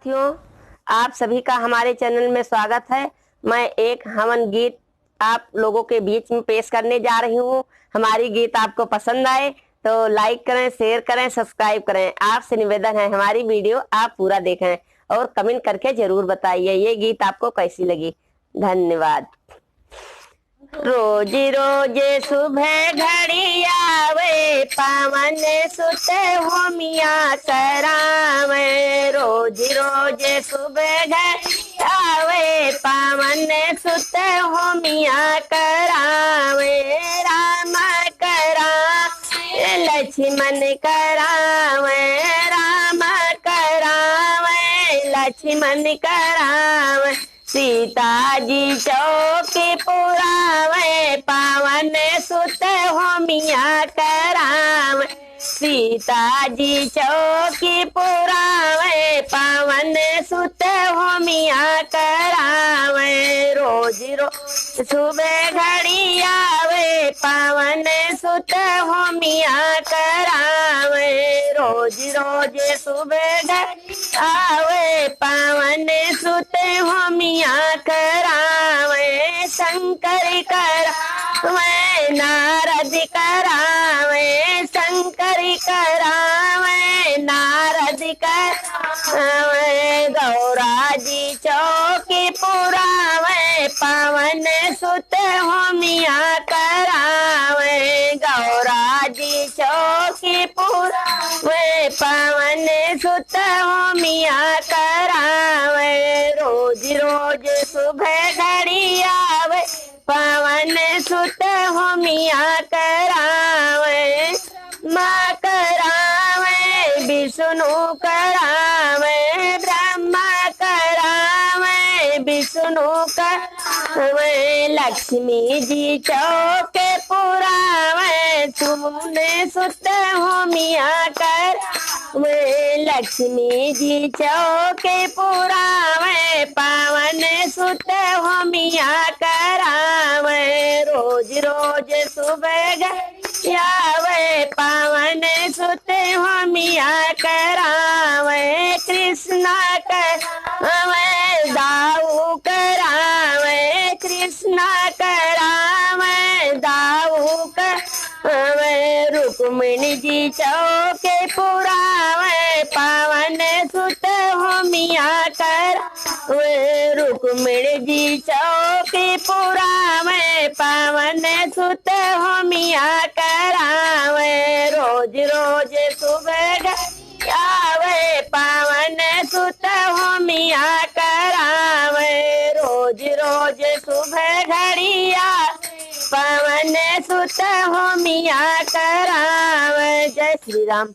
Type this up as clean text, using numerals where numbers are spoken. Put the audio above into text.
साथियों, आप सभी का हमारे चैनल में स्वागत है। मैं एक हवन गीत आप लोगों के बीच में पेश करने जा रही हूँ। हमारी गीत आपको पसंद आए तो लाइक करें, शेयर करें, सब्सक्राइब करें। आपसे निवेदन है हमारी वीडियो आप पूरा देखें और कमेंट करके जरूर बताइए ये गीत आपको कैसी लगी। धन्यवाद। रोज रोज सुबह घड़ी आवे, पावन सुत होमिया करावे। रोज रोज सुबह घड़ी आवे, पावन सुत होमिया करावे। राम करावे, लक्ष्मण करावे, राम करावे, लक्ष्मण करावे। सीता जी चौकी पुरावे, पावन सुत होमिया करावे। सीता जी चौकी पुरावे, पावन सुत होमिया करावे। रोज रोज सुबह घड़ी आवे, पावन सुत होमिया करावे। रोज रोज सुबह घड़ी आवे, पावन सुत होमिया करावे। शंकर करावे, नारद करावे, शंकर करावे, नारद करावे। गौरा जी चौकी पुरावे, पावन सुत होमिया करावे। गौरा जी चौकी पुरावे, पावन सुत होमिया करावे। रोज रोज सुबह घड़ी आवे, पावन सुत होमिया करावे। माँ करावे, विष्णु करावे, ब्रह्मा करावे, विष्णु करावे। लक्ष्मी जी चौके पुरावे, तुमने सुत होमिया करावे। लक्ष्मी जी चौके पुरावे, पावन सुत होमिया करावे। रोज रोज सुबह घड़ी आवे, पावन सुत होमिया करावे। कृष्णा करावे, दाऊ करावे, कृष्णा करावे, दाऊ करावे। रुक्मिणी जी चौके पुरावे, पावन सुत होमिया करावे। रुक्मिणी जी चौके पुरावे, पावन सुत होमिया करावे। रोज रोज सुबह घड़ी आवे, पावन सुत होमिया करावे। रोज रोज सुबह घड़ी आवे, पावन सुत होमिया करावे। जय श्री राम।